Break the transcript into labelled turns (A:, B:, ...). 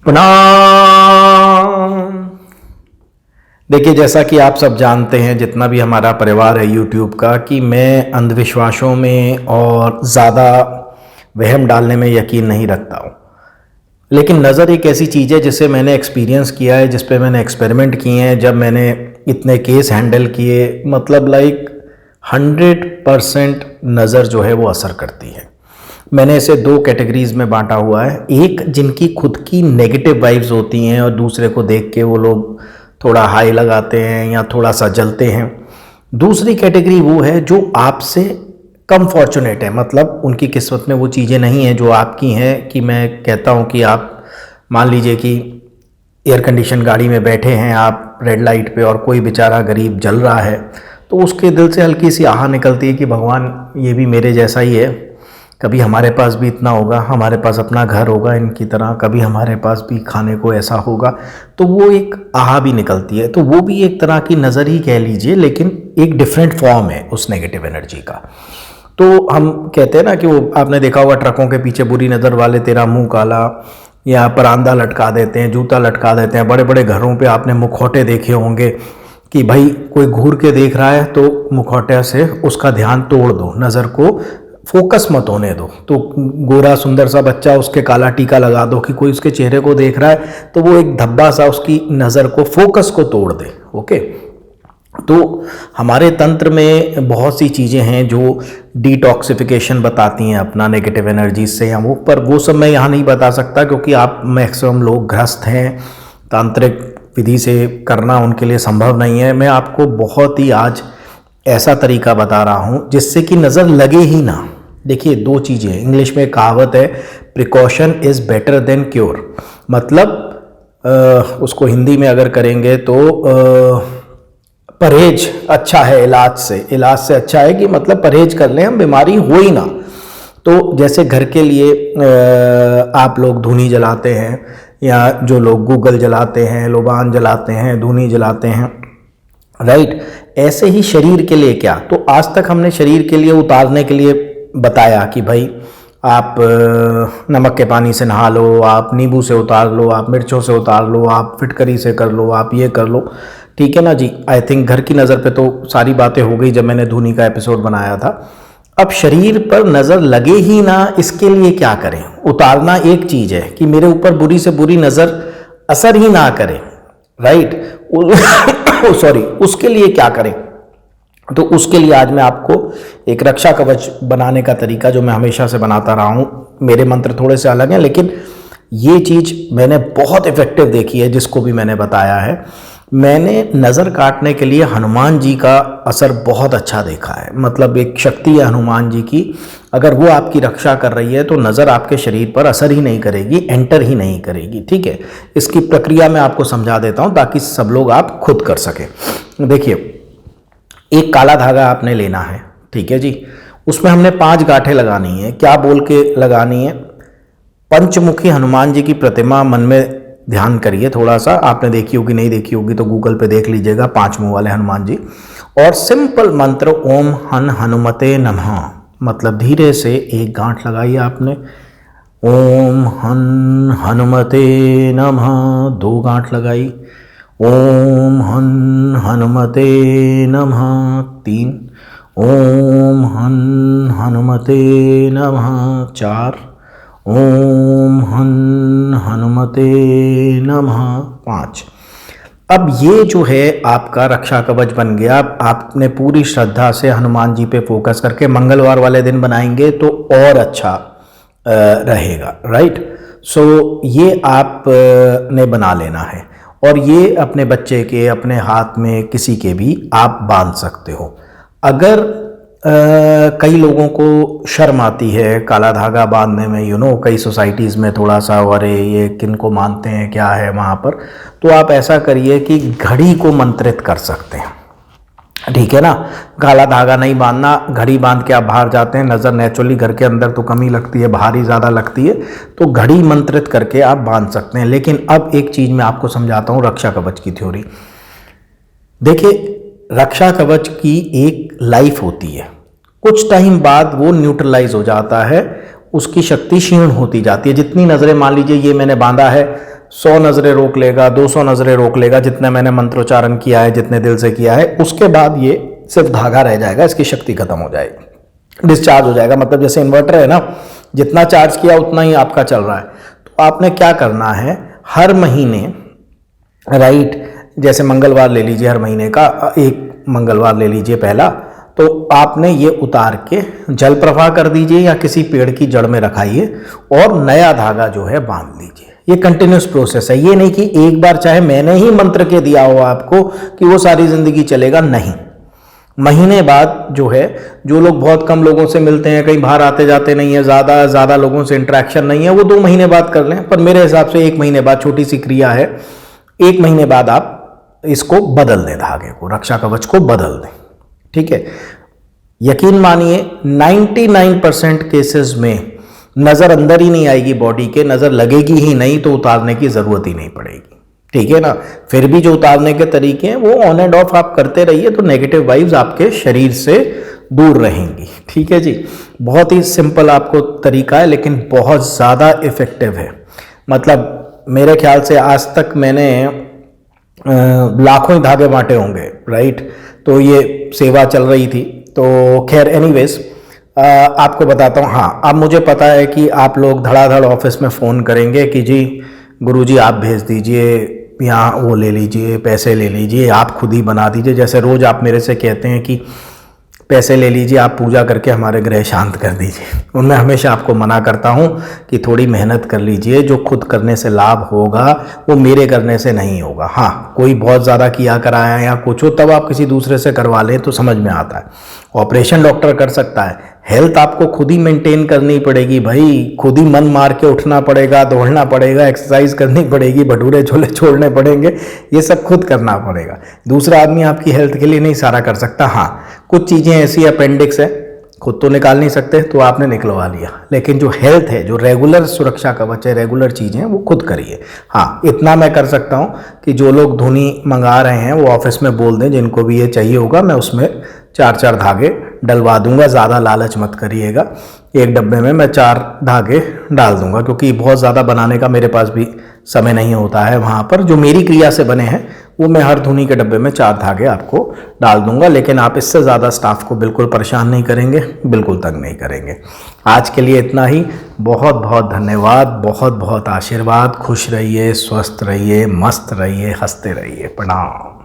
A: प्रणाम। देखिए, जैसा कि आप सब जानते हैं, जितना भी हमारा परिवार है यूट्यूब का, कि मैं अंधविश्वासों में और ज़्यादा वहम डालने में यकीन नहीं रखता हूँ। लेकिन नज़र एक ऐसी चीज़ है जिसे मैंने एक्सपीरियंस किया है, जिस पे मैंने एक्सपेरिमेंट किए हैं। जब मैंने इतने केस हैंडल किए, मतलब लाइक 100% नज़र जो है वो असर करती है। मैंने इसे दो कैटेगरीज में बांटा हुआ है। एक, जिनकी खुद की नेगेटिव वाइब्स होती हैं और दूसरे को देख के वो लोग थोड़ा हाई लगाते हैं या थोड़ा सा जलते हैं। दूसरी कैटेगरी वो है जो आपसे कम फॉर्चुनेट है, मतलब उनकी किस्मत में वो चीज़ें नहीं हैं जो आपकी हैं। कि मैं कहता हूँ कि आप मान लीजिए कि एयर कंडीशन गाड़ी में बैठे हैं आप रेड लाइट पे, और कोई बेचारा गरीब जल रहा है, तो उसके दिल से हल्की सी आह निकलती है कि भगवान ये भी मेरे जैसा ही है, कभी हमारे पास भी इतना होगा, हमारे पास अपना घर होगा इनकी तरह, कभी हमारे पास भी खाने को ऐसा होगा। तो वो एक आह भी निकलती है। तो वो भी एक तरह की नज़र ही कह लीजिए, लेकिन एक डिफरेंट फॉर्म है उस नेगेटिव एनर्जी का। तो हम कहते हैं ना कि वो आपने देखा होगा, ट्रकों के पीछे बुरी नज़र वाले तेरा मुंह काला, या परांदा लटका देते हैं, जूता लटका देते हैं। बड़े बड़े घरों पे आपने मुखौटे देखे होंगे कि भाई कोई घूर के देख रहा है तो मुखौटे से उसका ध्यान तोड़ दो, नज़र को फोकस मत होने दो। तो गोरा सुंदर सा बच्चा, उसके काला टीका लगा दो कि कोई उसके चेहरे को देख रहा है तो वो एक धब्बा सा उसकी नज़र को, फोकस को तोड़ दे। ओके, तो हमारे तंत्र में बहुत सी चीज़ें हैं जो डिटॉक्सिफिकेशन बताती हैं अपना नेगेटिव एनर्जी से, या वो, पर वो सब मैं यहाँ नहीं बता सकता क्योंकि आप मैक्सिमम लोग ग्रस्त हैं, तांत्रिक विधि से करना उनके लिए संभव नहीं है। मैं आपको बहुत ही आज ऐसा तरीका बता रहा हूँ जिससे कि नज़र लगे ही ना। देखिए, दो चीज़ें, इंग्लिश में कहावत है, precaution is better than cure. मतलब उसको हिंदी में अगर करेंगे तो परहेज अच्छा है इलाज से। इलाज से अच्छा है कि मतलब परहेज कर लें हम, बीमारी हो ही ना। तो जैसे घर के लिए आप लोग धूनी जलाते हैं, या जो लोग गूगल जलाते हैं, लोबान जलाते हैं, धूनी जलाते हैं, राइट। ऐसे ही शरीर के लिए क्या, तो आज तक हमने शरीर के लिए उतारने के लिए बताया कि भाई आप नमक के पानी से नहा लो, आप नींबू से उतार लो, आप मिर्चों से उतार लो, आप फिटकरी से कर लो, आप ये कर लो, ठीक है ना जी। आई थिंक घर की नज़र पे तो सारी बातें हो गई जब मैंने धूनी का एपिसोड बनाया था। अब शरीर पर नज़र लगे ही ना, इसके लिए क्या करें। उतारना एक चीज़ है कि मेरे ऊपर बुरी से बुरी नज़र असर ही ना करे, राइट। सॉरी, उसके लिए क्या करें। तो उसके लिए आज मैं आपको एक रक्षा कवच बनाने का तरीका, जो मैं हमेशा से बनाता रहा हूँ, मेरे मंत्र थोड़े से अलग हैं लेकिन ये चीज़ मैंने बहुत इफेक्टिव देखी है, जिसको भी मैंने बताया है। मैंने नज़र काटने के लिए हनुमान जी का असर बहुत अच्छा देखा है। मतलब एक शक्ति है हनुमान जी की, अगर वो आपकी रक्षा कर रही है तो नज़र आपके शरीर पर असर ही नहीं करेगी, एंटर ही नहीं करेगी, ठीक है। इसकी प्रक्रिया मैं आपको समझा देता हूँ ताकि सब लोग आप खुद कर सकें। देखिए, एक काला धागा आपने लेना है, ठीक है जी। उसमें हमने 5 गांठें लगानी है। क्या बोल के लगानी है? पंचमुखी हनुमान जी की प्रतिमा मन में ध्यान करिए। थोड़ा सा आपने देखी होगी, नहीं देखी होगी तो गूगल पे देख लीजिएगा, 5 मुंह वाले हनुमान जी। और सिंपल मंत्र ओम हन हनुमते नमः, मतलब धीरे से एक गांठ लगाई आपने, ओम हन हनुमते नमः 2 गांठ लगाई, ओम हन हनुमते नमः 3, ओम हन हनुमते नमः 4, ओम हन हनुमते नमः 5। अब ये जो है आपका रक्षा कवच बन गया। अब आपने पूरी श्रद्धा से हनुमान जी पे फोकस करके मंगलवार वाले दिन बनाएंगे तो और अच्छा रहेगा, राइट। सो ये आप ने बना लेना है, और ये अपने बच्चे के, अपने हाथ में किसी के भी आप बांध सकते हो। अगर कई लोगों को शर्म आती है काला धागा बांधने में, कई सोसाइटीज़ में थोड़ा सा, और ये किन को मानते हैं, क्या है वहाँ पर, तो आप ऐसा करिए कि घड़ी को मंत्रित कर सकते हैं, ठीक है ना। काला धागा नहीं बांधना, घड़ी बांध के आप बाहर जाते हैं, नज़र नेचुरली घर के अंदर तो कम ही लगती है, बाहर ही ज़्यादा लगती है, तो घड़ी मंत्रित करके आप बांध सकते हैं। लेकिन अब एक चीज़ मैं आपको समझाता हूँ, रक्षा कवच की थ्योरी। देखिए, रक्षा कवच की एक लाइफ होती है, कुछ टाइम बाद वो न्यूट्रलाइज हो जाता है, उसकी शक्ति क्षीण होती जाती है। जितनी नज़रें, मान लीजिए ये मैंने बांधा है, 100 नज़रें रोक लेगा, 200 नज़रें रोक लेगा, जितने मैंने मंत्रोच्चारण किया है, जितने दिल से किया है, उसके बाद ये सिर्फ धागा रह जाएगा, इसकी शक्ति खत्म हो जाएगी, डिस्चार्ज हो जाएगा। मतलब जैसे इन्वर्टर है ना, जितना चार्ज किया उतना ही आपका चल रहा है। तो आपने क्या करना है, हर महीने, राइट, जैसे मंगलवार ले लीजिए, हर महीने का एक मंगलवार ले लीजिए पहला, तो आपने ये उतार के जल प्रवाह कर दीजिए या किसी पेड़ की जड़ में रखाइए और नया धागा जो है बांध लीजिए। ये कंटिन्यूस प्रोसेस है, ये नहीं कि एक बार चाहे मैंने ही मंत्र के दिया हो आपको कि वो सारी जिंदगी चलेगा, नहीं। महीने बाद जो है, जो लोग बहुत कम लोगों से मिलते हैं, कहीं बाहर आते जाते नहीं है, ज़्यादा लोगों से इंटरेक्शन नहीं है, वो 2 महीने बाद कर लें, पर मेरे हिसाब से 1 महीने बाद, छोटी सी क्रिया है, 1 महीने बाद आप इसको बदल दें, धागे को, रक्षा कवच को बदल दें, ठीक है। यकीन मानिए 99% केसेस में नज़र अंदर ही नहीं आएगी बॉडी के, नज़र लगेगी ही नहीं, तो उतारने की ज़रूरत ही नहीं पड़ेगी, ठीक है ना। फिर भी जो उतारने के तरीके हैं वो ऑन एंड ऑफ आप करते रहिए, तो नेगेटिव वाइब्स आपके शरीर से दूर रहेंगी, ठीक है जी। बहुत ही सिंपल आपको तरीका है, लेकिन बहुत ज़्यादा इफ़ेक्टिव है। मतलब मेरे ख्याल से आज तक मैंने लाखों ही धागे बांटे होंगे, राइट। तो ये सेवा चल रही थी, तो खैर एनीवेज आपको बताता हूँ। हाँ, अब मुझे पता है कि आप लोग धड़ाधड़ ऑफिस में फ़ोन करेंगे कि जी गुरुजी आप भेज दीजिए, यहाँ वो ले लीजिए, पैसे ले लीजिए, आप खुद ही बना दीजिए। जैसे रोज़ आप मेरे से कहते हैं कि पैसे ले लीजिए, आप पूजा करके हमारे ग्रह शांत कर दीजिए। और मैं हमेशा आपको मना करता हूँ कि थोड़ी मेहनत कर लीजिए, जो खुद करने से लाभ होगा वो मेरे करने से नहीं होगा। हाँ, कोई बहुत ज़्यादा किया कराया या कुछ हो, तब आप किसी दूसरे से करवा लें तो समझ में आता है। ऑपरेशन डॉक्टर कर सकता है, हेल्थ आपको खुद ही मेंटेन करनी पड़ेगी भाई, खुद ही मन मार के उठना पड़ेगा, दौड़ना पड़ेगा, एक्सरसाइज करनी पड़ेगी, भटूरे छोले छोड़ने पड़ेंगे, ये सब खुद करना पड़ेगा। दूसरा आदमी आपकी हेल्थ के लिए नहीं सारा कर सकता। हाँ, कुछ चीज़ें ऐसी अपेंडिक्स है, खुद तो निकाल नहीं सकते, तो आपने निकलवा लिया, लेकिन जो हेल्थ है, जो रेगुलर सुरक्षा कवच है, रेगुलर चीज़ें हैं, वो खुद करिए। हाँ, इतना मैं कर सकता हूँ कि जो लोग धुनी मंगा रहे हैं वो ऑफिस में बोल दें, जिनको भी ये चाहिए होगा मैं उसमें 4-4 धागे डलवा दूंगा। ज़्यादा लालच मत करिएगा, एक डब्बे में मैं 4 धागे डाल दूंगा, क्योंकि बहुत ज़्यादा बनाने का मेरे पास भी समय नहीं होता है। वहाँ पर जो मेरी क्रिया से बने हैं वो मैं हर धुनी के डब्बे में 4 धागे आपको डाल दूंगा, लेकिन आप इससे ज़्यादा स्टाफ को बिल्कुल परेशान नहीं करेंगे, बिल्कुल तंग नहीं करेंगे। आज के लिए इतना ही, बहुत बहुत धन्यवाद, बहुत बहुत आशीर्वाद। खुश रहिए, स्वस्थ रहिए, मस्त रहिए, हंसते रहिए। प्रणाम।